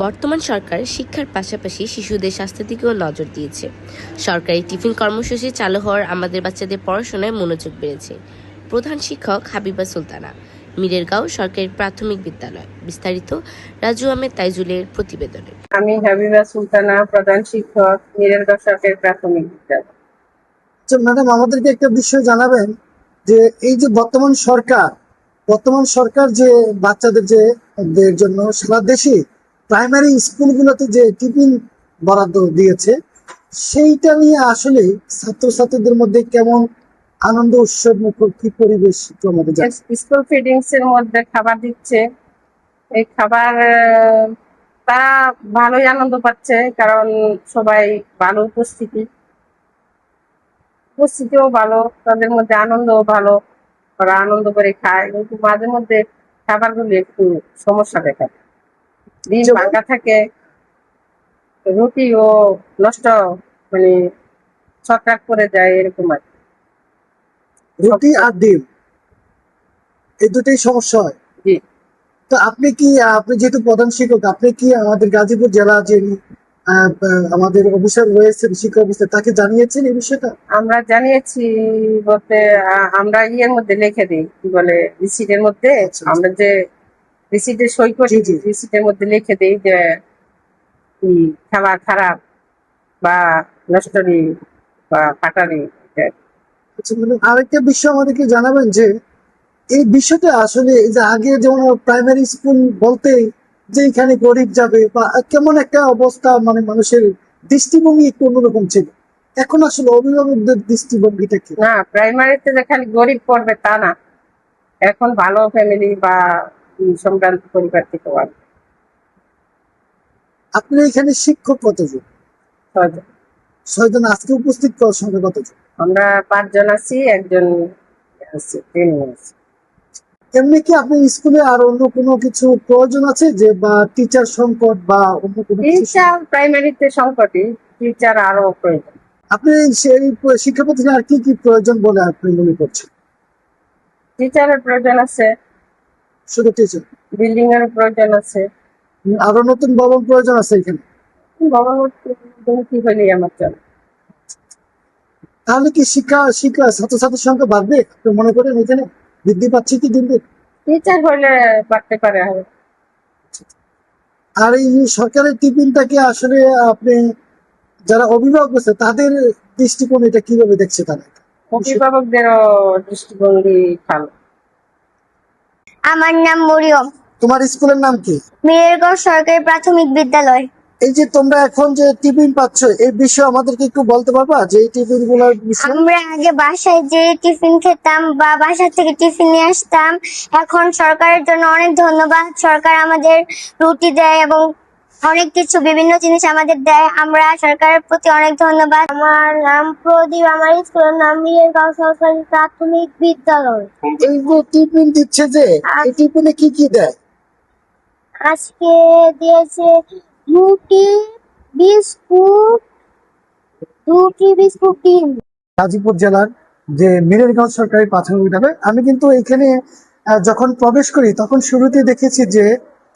বর্তমান সরকার শিক্ষার পাশাপাশি শিশুদের স্বাস্থ্যের দিকেও নজর দিয়েছে। সরকারি টিফিন কর্মসূচি চালু হওয়ার আমাদের বাচ্চাদের পড়াশোনায় মনোযোগ বেড়েছে। প্রধান শিক্ষক হাবিবা সুলতানা, মিরেরগাঁও সরকারি প্রাথমিক বিদ্যালয়। বিস্তারিত রাজু আহমেদ তাইজুলের প্রতিবেদনে। আমি হাবিবা সুলতানা, প্রধান শিক্ষক, মিরেরগাঁও সরকারি প্রাথমিক বিদ্যালয়। ম্যাডাম, আমাদেরকে একটা বিষয় জানাবেন যে এই যে বর্তমান সরকার যে বাচ্চাদের যে দের জন্য সারা দেশে প্রাইমারি স্কুলগুলোতে যে টিফিন বরাদ্দ দিয়েছে, সেইটা নিয়ে আসলে ছাত্রছাত্রীদের মধ্যে কেমন আনন্দ উৎসব মুখর কি পরিবেশ আমাদের স্কুল ফিডিংস এর মধ্যে খাবার দিচ্ছে। এই খাবার তারা ভালোই আনন্দ পাচ্ছে, কারণ সবাই ভালো উপস্থিতিও ভালো, তাদের মধ্যে আনন্দও ভালো, ওরা আনন্দ করে খায়। কিন্তু মাঝে মধ্যে খাবারগুলি একটু সমস্যা দেখায়, ডিম ভাঙা থাকে, রুটিও নষ্ট, মানে ছত্রাক করে যায়, এরকম আর কি। রুটি আর ডিম এই দুটোই সমস্যা হয়। জি। তো আপনি যেহেতু প্রধান শিক্ষক, আপনি কি আমাদের গাজীপুর জেলা যে আমাদের অফিসার রয়েছেন, শিক্ষা অফিসার, তাকে জানিয়েছেন এই বিষয়টা? আমরা জানিয়েছি বলতে আমরা ইয়ের মধ্যে লিখে দিই, কি বলে, রিসিটের মধ্যে। আমরা যে রিসিটে সই করি, রিসিটের মধ্যে লিখে দিই যে খাবার খারাপ বা নষ্টরি বা ফাটারি। আরেকটা বিষয় আমাদেরকে জানাবেন যে এই বিষয়টা আসলে এই যে আগে যেমন প্রাইমারি স্কুল বলতে যে এখানে গরিব যাবে বা কেমন একটা অবস্থা, মানে মানুষের দৃষ্টিভঙ্গি একটু অন্যরকম ছিল, এখন আসলে অভিভাবকদের দৃষ্টিভঙ্গিটা কি? না, প্রাইমারিতে যে খালি গরিব পড়বে তা না, এখন ভালো ফ্যামিলি বা সম্ভ্রান্ত পরিবার থেকে পারবে। আপনি এখানে শিক্ষক কতজন? 6 জন। 6 জন। আজকে উপস্থিত সংখ্যা কতজন? আমরা 5 জন আছি, একজন আছে, ট্রেনিং আছে। এমনি কি আপনি স্কুলে আর অন্য কোনো কিছু প্রয়োজন আছে, যে বা টিচার সংকট বা অন্য কোনো কিছু? টিচার প্রাইমারিতে সংকটই, টিচার আরো প্রয়োজন। আপনি সেই শিক্ষা প্রতিষ্ঠানে আর কি কি প্রয়োজন বলে আপনি মনে করছেন? টিচারের প্রয়োজন আছে, শুধু টিচার? বিল্ডিং এর প্রয়োজন আছে, আরো নতুন ভবন প্রয়োজন আছে এখানে? কি হইলে আমার চলে। তাহলে কি ছাত্রছাত্রীর সংখ্যা বাড়বে আপনি মনে করেন? এখানে বৃদ্ধি পাচ্ছে কি দিন দিন? টিচার হইলে বাড়তে পারে। আর এই সরকারের টিফিনটাকে আসলে আপনি যারা অভিভাবক আছে তাদের দৃষ্টিকোণ এটা কিভাবে দেখছে তারা? অভিভাবকদেরও দৃষ্টিভঙ্গি ভালো। আমার নাম মরিয়ম। তোমার স্কুলের নাম কি? মিরেরগাঁও সরকারি প্রাথমিক বিদ্যালয়। এই যে তোমরা এখন যে টিফিন পাচ্ছ, এই বিষয়ে আমাদেরকে একটু বলতে পারবা যে এই টিফিন গুলোর বিষয়ে? আমরা আগে বাসায় যে টিফিন খেতাম বা বাসা থেকে টিফিন নিয়ে আসতাম, এখন সরকারের জন্য অনেক ধন্যবাদ। সরকার আমাদের রুটি দেয় এবং অনেক কিছু বিভিন্ন জিনিস আমাদের দেয়, আমরা সরকারের প্রতি অনেক ধন্যবাদ। আমার নাম প্রদীপ, আমার স্কুলের নাম মিরেরগাঁও সরকারি প্রাথমিক বিদ্যালয়। এই যে টিফিন দিচ্ছে, যে এই টিফিনে কি কি দেয়? আজকে দিয়েছে রুটি, বিস্কুট, ডিম। গাজীপুর জেলার যে মিরেরগাঁও সরকারি প্রাথমিক বিদ্যালয়, আমি কিন্তু এখানে যখন প্রবেশ করি তখন শুরুতে দেখেছি যে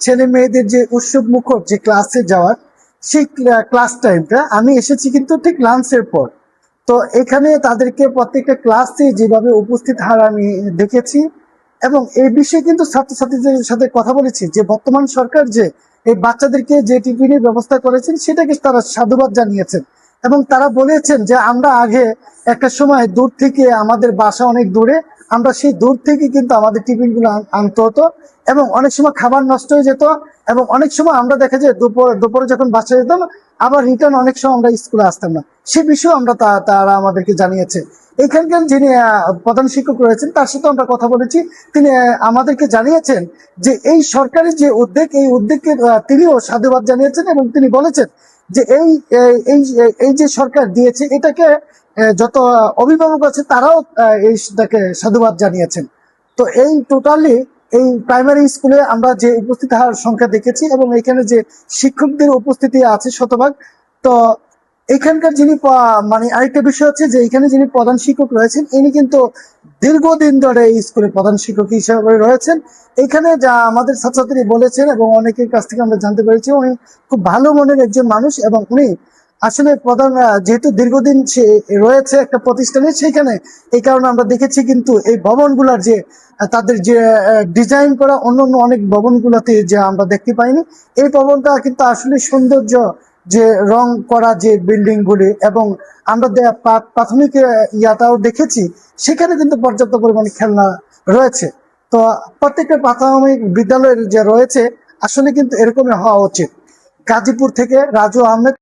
ছেলে মেয়েদের যে উৎসব মুখর যে ক্লাসে যাওয়ার সেই ক্লাস টাইমটা, আমি এসেছি কিন্তু ঠিক লাঞ্চের পর। তো এখানে তাদেরকে প্রত্যেকটা ক্লাসে যেভাবে উপস্থিত হার আমি দেখেছি, এবং এই বিষয়ে কিন্তু ছাত্রছাত্রীদের সাথে কথা বলেছি যে বর্তমান সরকার যে এই বাচ্চাদেরকে যে টিফিনের ব্যবস্থা করেছেন সেটাকে তারা সাধুবাদ জানিয়েছেন, এবং তারা বলেছেন যে আমরা আগে একটা সময় দূর থেকে, আমাদের বাসা অনেক দূরে, আমরা সেই দূর থেকে কিন্তু আমাদের টিফিনগুলো আনতে হতো, এবং অনেক সময় খাবার নষ্ট হয়ে যেত, এবং অনেক সময় আমরা দেখা যায় দুপুরে যখন বাসায় যেতাম আবার রিটার্ন অনেক সময় আমরা স্কুলে আসতাম না। সে বিষয়ে আমরা তারা আমাদেরকে জানিয়েছে। এখানকার যিনি প্রধান শিক্ষক রয়েছেন তার সাথে আমরা কথা বলেছি, তিনি আমাদেরকে জানিয়েছেন যে এই সরকারের যে উদ্যোগ, এই উদ্যোগকে তিনিও সাধুবাদ জানিয়েছেন, এবং তিনি বলেছেন যে এই যে সরকার দিয়েছে এটাকে যত অভিভাবক আছে তারাও এইটাকে সাধুবাদ জানিয়েছেন। তো এই টোটালি এই প্রাইমারি স্কুলে আমরা যে উপস্থিত হওয়ার সংখ্যা দেখেছি, এবং এখানে যে শিক্ষকদের উপস্থিতি আছে শতভাগ, তো এখানকার যিনি মানে আরেকটা বিষয় হচ্ছে যে এখানে যিনি প্রধান শিক্ষক রয়েছেন ইনি কিন্তু দীর্ঘদিন ধরে এই স্কুলের প্রধান শিক্ষক হিসাবে রয়েছেন। এখানে যা আমাদের ছাত্রছাত্রী বলেছেন এবং অনেকের কাছ থেকে আমরা জানতে পেরেছি উনি খুব ভালো মনের একজন মানুষ এবং উনি আসলে প্রধান যেহেতু দীর্ঘদিন সে রয়েছে একটা প্রতিষ্ঠানে সেখানে এই কারণে আমরা দেখেছি কিন্তু এই ভবনগুলোর যে তাদের যে ডিজাইন করা অন্য অন্য অনেক ভবনগুলোতে যে আমরা দেখতে পাইনি এই ভবনটা কিন্তু আসলে সৌন্দর্য যে রং করা যে বিল্ডিং গুলি এবং আমরা প্রাথমিক ইয়াটাও দেখেছি সেখানে কিন্তু পর্যাপ্ত পরিমাণে খেলনা রয়েছে। তো প্রত্যেকটা প্রাথমিক বিদ্যালয়ের যে রয়েছে আসলে কিন্তু এরকমই হওয়া উচিত। গাজীপুর থেকে রাজু আহমেদ।